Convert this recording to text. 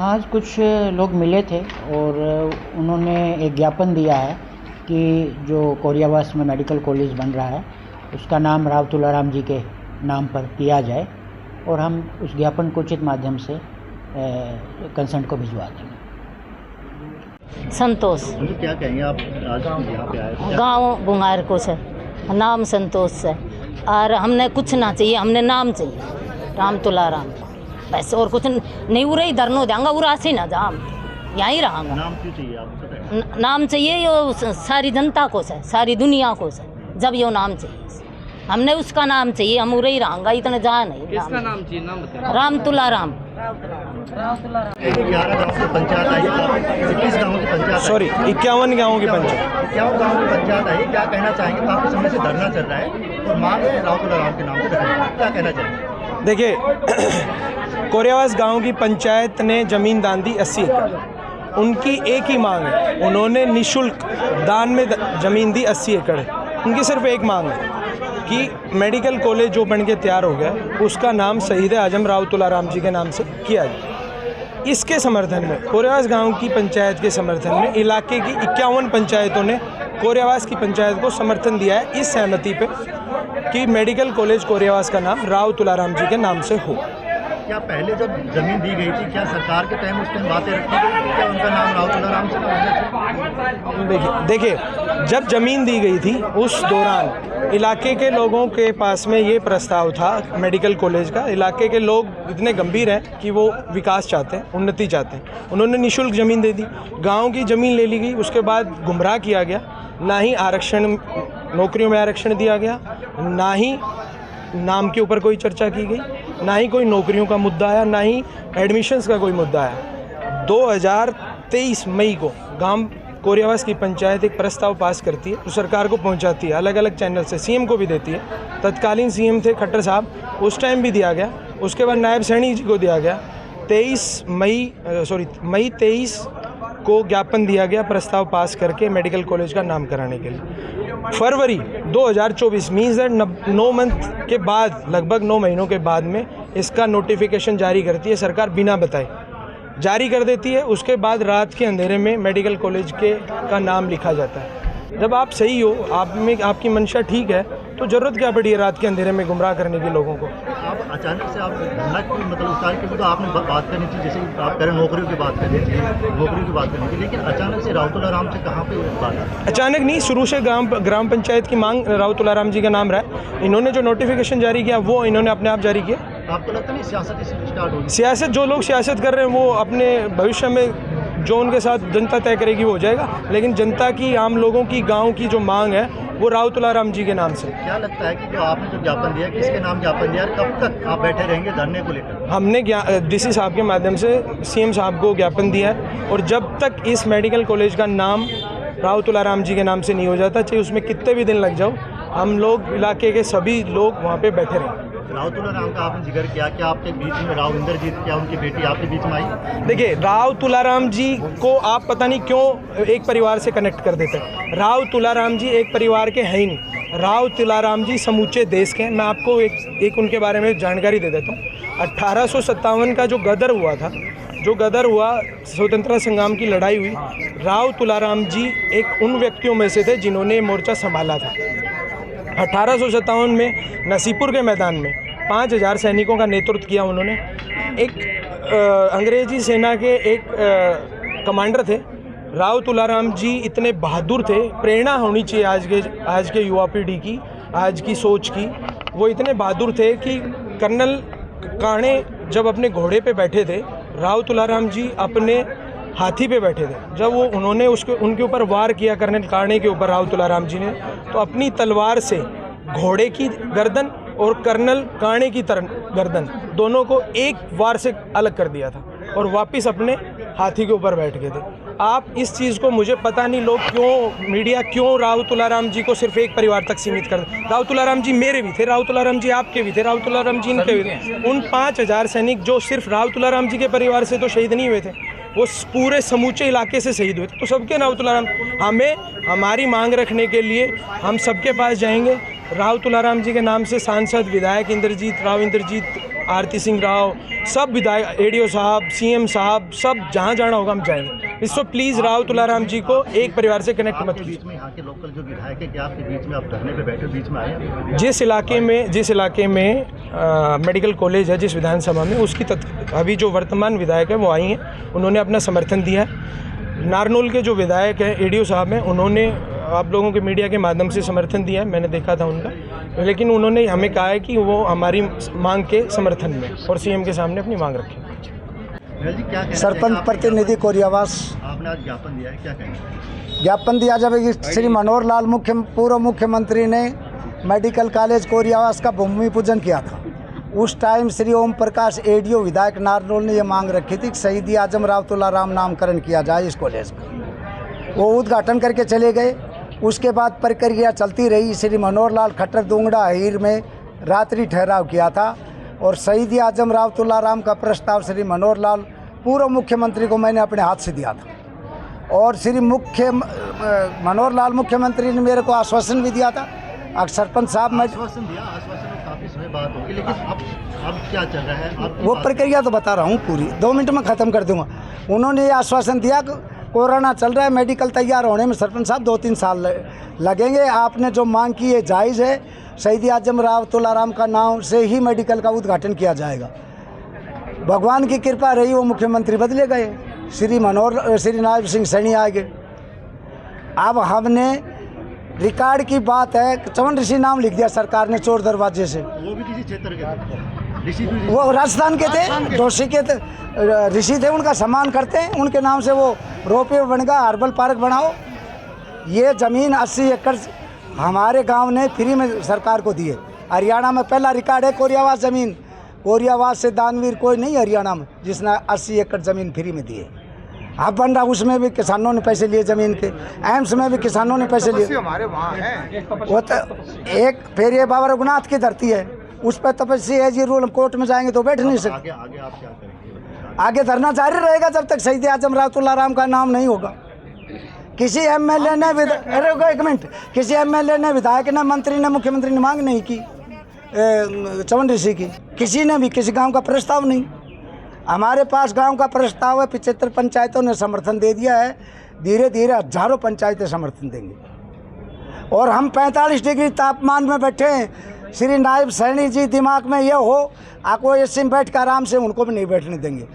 आज कुछ लोग मिले थे और उन्होंने एक ज्ञापन दिया है कि जो कोरियावास में मेडिकल कॉलेज बन रहा है उसका नाम राव तुलाराम जी के नाम पर किया जाए और हम उस ज्ञापन को उचित माध्यम से कंसर्न को भिजवा देंगे। संतोष क्या कहेंगे आप आज यहाँ पे आए? गांव बुंगार को से नाम संतोष से और हमने कुछ ना चाहिए, हमने नाम चाहिए राम तुलाराम बस, और कुछ नहीं। उरे ही धरनो देंगे उरा से ना जाम यहीं रहांगा। नाम क्यों चाहिए आपको? नाम चाहिए यो सारी जनता को से, सारी दुनिया को से, जब यो नाम चाहिए हमने उसका नाम चाहिए, हम उरे ही रहांगा, इतने जा नहीं। किसका नाम चाहिए? नाम बताइए। राम तुलाराम। 11 गाँव की पंचायत आई, 21 गाँव की पंचायत, सॉरी 51 गाँवों की पंचायत, 51 गाँव की पंचायत आई। क्या कहना चाहेंगे? काफी समय से धरना चल रहा है और मांग है राव तुलाराम के नाम को रखने, क्या कहना चाहेंगे? देखिए कोरियावास गांव की पंचायत ने ज़मीन दान दी 80 एकड़। उनकी एक ही मांग है, उन्होंने निशुल्क दान में ज़मीन दी 80 एकड़। उनकी सिर्फ एक मांग है कि मेडिकल कॉलेज जो बन के तैयार हो गया उसका नाम शहीद आजम राव तुलाराम जी के नाम से किया जाए। इसके समर्थन में कोरियावास गांव की पंचायत के समर्थन में इलाके की 51 पंचायतों ने कोरियावास की पंचायत को समर्थन दिया है इस सहमति पे कि मेडिकल कॉलेज कोरियावास का नाम राव तुलाराम जी के नाम से हो। क्या पहले जब जमीन दी गई थी क्या सरकार के टाइम उस टाइम बातें रखी गई थी क्या उनका नाम राव तुलाराम से? देखिए जब ज़मीन दी गई थी उस दौरान इलाके के लोगों के पास में ये प्रस्ताव था मेडिकल कॉलेज का। इलाके के लोग इतने गंभीर हैं कि वो विकास चाहते हैं, उन्नति चाहते हैं। उन्होंने निःशुल्क ज़मीन दे दी, गांव की ज़मीन ले ली गई। उसके बाद गुमराह किया गया, ना ही आरक्षण, नौकरियों में आरक्षण दिया गया, ना ही नाम के ऊपर कोई चर्चा की गई, ना ही कोई नौकरियों का मुद्दा आया, ना ही एडमिशन्स का कोई मुद्दा आया। 2023 मई को गांव कोरियावास की पंचायत एक प्रस्ताव पास करती है, तो सरकार को पहुंचाती है, अलग अलग चैनल से सीएम को भी देती है। तत्कालीन सीएम थे खट्टर साहब, उस टाइम भी दिया गया। उसके बाद नायब सैनी जी को दिया गया। मई 23 को ज्ञापन दिया गया प्रस्ताव पास करके मेडिकल कॉलेज का नाम कराने के लिए। फरवरी 2024 मीन्स दैट 9 मंथ के बाद, लगभग 9 महीनों के बाद में इसका नोटिफिकेशन जारी करती है सरकार, बिना बताए जारी कर देती है। उसके बाद रात के अंधेरे में मेडिकल कॉलेज का नाम लिखा जाता है। जब आप सही हो, आप में आपकी मंशा ठीक है, तो ज़रूरत क्या पड़ी है रात के अंधेरे में गुमराह करने के लोगों को? आप अचानक से आप धरना की मतलब उस तारीख के तो आपने बात करनी थी, जैसे आप कह रहे हैं नौकरियों की बात करनी थी, नौकरियों की बात करनी थी, लेकिन अचानक से राव तुलाराम से कहाँ पे बात है? अचानक नहीं, शुरू से ग्राम पंचायत की मांग राव तुलाराम जी का नाम रहा है। इन्होंने जो नोटिफिकेशन जारी किया वो इन्होंने अपने आप जारी किया। आपको लगता नहीं सियासत स्टार्ट होगी? सियासत, जो लोग सियासत कर रहे हैं वो अपने भविष्य में जो उनके साथ जनता तय करेगी वो हो जाएगा, लेकिन जनता की, आम लोगों की, गांव की जो मांग है वो राव तुलाराम जी के नाम से। क्या लगता है कि जो आपने जो ज्ञापन दिया, किसके नाम ज्ञापन दिया, कब तक आप बैठे रहेंगे धरने को लेकर? हमने डीसी साहब के माध्यम से सीएम साहब को ज्ञापन दिया है, और जब तक इस मेडिकल कॉलेज का नाम राव तुलाराम जी के नाम से नहीं हो जाता, चाहे उसमें कितने भी दिन लग जाओ, हम लोग इलाके के सभी लोग वहाँ पे बैठे रहें। राव तुलाराम का आपने जिक्र किया, क्या आपके बीच में राव इंद्रजीत, क्या उनकी बेटी आपके बीच में आई? देखिए राव तुलाराम जी को आप पता नहीं क्यों एक परिवार से कनेक्ट कर देते हैं। राव तुलाराम जी एक परिवार के हैं ही नहीं, राव तुलाराम जी समूचे देश के हैं। मैं आपको एक उनके बारे में जानकारी दे देता हूँ। 1857 का जो गदर हुआ था, स्वतंत्रता संग्राम की लड़ाई हुई, राव तुलाराम जी एक उन व्यक्तियों में से थे जिन्होंने मोर्चा संभाला था। 1857 में नसीपुर के मैदान में 5000 सैनिकों का नेतृत्व किया उन्होंने। एक अंग्रेजी सेना के एक कमांडर थे राव तुलाराम जी, इतने बहादुर थे। प्रेरणा होनी चाहिए आज के युवा पीढ़ी की, आज की सोच की। वो इतने बहादुर थे कि कर्नल काणे जब अपने घोड़े पे बैठे थे, राव तुलाराम जी अपने हाथी पे बैठे थे। जब उन्होंने उनके ऊपर वार किया कर्नल काणे के ऊपर राव तुलाराम जी ने, तो अपनी तलवार से घोड़े की गर्दन और कर्नल काणे की गर्दन दोनों को एक वार से अलग कर दिया था और वापस अपने हाथी के ऊपर बैठ गए थे। आप इस चीज़ को, मुझे पता नहीं लोग क्यों, मीडिया क्यों राव तुलाराम जी को सिर्फ एक परिवार तक सीमित कर दे। राव तुलाराम जी मेरे भी थे, राव तुलाराम जी आपके भी थे, राव तुलाराम जी इनके भी थे। उन 5000 सैनिक जो सिर्फ राव तुलाराम जी के परिवार से तो शहीद नहीं हुए थे, वो पूरे समूचे इलाके से शहीद हुए थे। तो सबके राव तुलाराम, हमें हमारी मांग रखने के लिए हम सबके पास जाएंगे। राव तुलाराम जी के नाम से सांसद, विधायक इंद्रजीत, राव इंद्रजीत आरती सिंह राव, सब विधायक, एडीओ साहब, सीएम साहब, सब जहाँ जाना होगा हम जाएंगे। इसको प्लीज़ राव तुलाराम जी को एक परिवार से कनेक्ट मत कीजिए। बीच में यहाँ के लोकल जो विधायक है, क्या आपके बीच में आप धरने पे बैठे बीच में आए? जिस इलाके में मेडिकल कॉलेज है, जिस विधानसभा में, उसकी अभी जो वर्तमान विधायक है वो आई हैं, उन्होंने अपना समर्थन दिया है। नारनौल के जो विधायक हैं, एडीओ साहब हैं, उन्होंने आप लोगों के मीडिया के माध्यम से समर्थन दिया है, मैंने देखा था उनका, लेकिन उन्होंने हमें कहा है कि वो हमारी मांग के समर्थन में और सीएम के सामने अपनी मांग रखें। सरपंच प्रतिनिधि कोरियावास, आपने आज ज्ञापन दिया है, क्या कहेंगे? ज्ञापन दिया जब श्री मनोहर लाल पूर्व मुख्यमंत्री ने मेडिकल कॉलेज कोरियावास का भूमि पूजन किया था। उस टाइम श्री ओम प्रकाश एडीओ विधायक नारनौल ने ये मांग रखी थी कि शहीद आजम राव तुलाराम नामकरण किया जाए इस कॉलेज का। वो उद्घाटन करके चले गए। उसके बाद प्रक्रिया चलती रही। श्री मनोहर लाल खट्टर दोंगड़ा हीर में रात्रि ठहराव किया था और शहीद आजम राव तुलाराम का प्रस्ताव श्री मनोहर लाल पूर्व मुख्यमंत्री को मैंने अपने हाथ से दिया था और श्री मनोहर लाल मुख्यमंत्री ने मेरे को आश्वासन भी दिया था। सरपंच साहब मैं आश्वासन दिया, आश्वासन में काफ़ी समय बात होगी, लेकिन अब क्या चल रहा है? वो प्रक्रिया तो बता रहा हूँ पूरी, 2 मिनट में ख़त्म कर दूँगा। उन्होंने ये आश्वासन दिया कि कोरोना चल रहा है, मेडिकल तैयार होने में सरपंच साहब 2-3 साल लगेंगे। आपने जो मांग की है जायज़ है। शहीद आजम राव तुलाराम का नाम से ही मेडिकल का उद्घाटन किया जाएगा। भगवान की कृपा रही, वो मुख्यमंत्री बदले गए, श्री नायब सिंह सैनी आ गए। अब हमने रिकॉर्ड की बात है, चवन ऋषि नाम लिख दिया सरकार ने चोर दरवाजे से। वो भी किसी क्षेत्र के थे, ऋषि भी वो राजस्थान के थे, दोषी के ऋषि थे, उनका सम्मान करते हैं। उनके नाम से वो रोपवे बन गया, हर्बल पार्क बनाओ। ये ज़मीन 80 एकड़ हमारे गांव ने फ्री में सरकार को दी है। हरियाणा में पहला रिकॉर्ड है कोरियावास ज़मीन। कोरियावास से दानवीर कोई नहीं हरियाणा में जिसने 80 एकड़ ज़मीन फ्री में दी है। अब बन रहा, उसमें भी किसानों ने पैसे लिए ज़मीन के। एम्स में भी किसानों ने पैसे लिए। हमारे वहाँ है वो तो एक फिर ये बाबा रघुनाथ की धरती है, उस पर तपस्या है जी। रूल कोर्ट में जाएंगे तो बैठ नहीं सकते। आगे आप क्या करेंगे? आगे धरना जारी रहेगा जब तक शहीद आजम राव तुलाराम का नाम नहीं होगा। किसी एमएलए ने एक मिनट, किसी एमएलए ने, विधायक ने, मंत्री ने, मुख्यमंत्री ने मांग नहीं की चवन ऋषि की। किसी ने भी, किसी गांव का प्रस्ताव नहीं। हमारे पास गांव का प्रस्ताव है, 75 पंचायतों ने समर्थन दे दिया है। धीरे धीरे हजारों पंचायतें समर्थन देंगी और हम 45 डिग्री तापमान में बैठे हैं। श्री नायब सैनी जी दिमाग में ये हो, आपको ये सिम बैठ कर आराम से, उनको भी नहीं बैठने देंगे।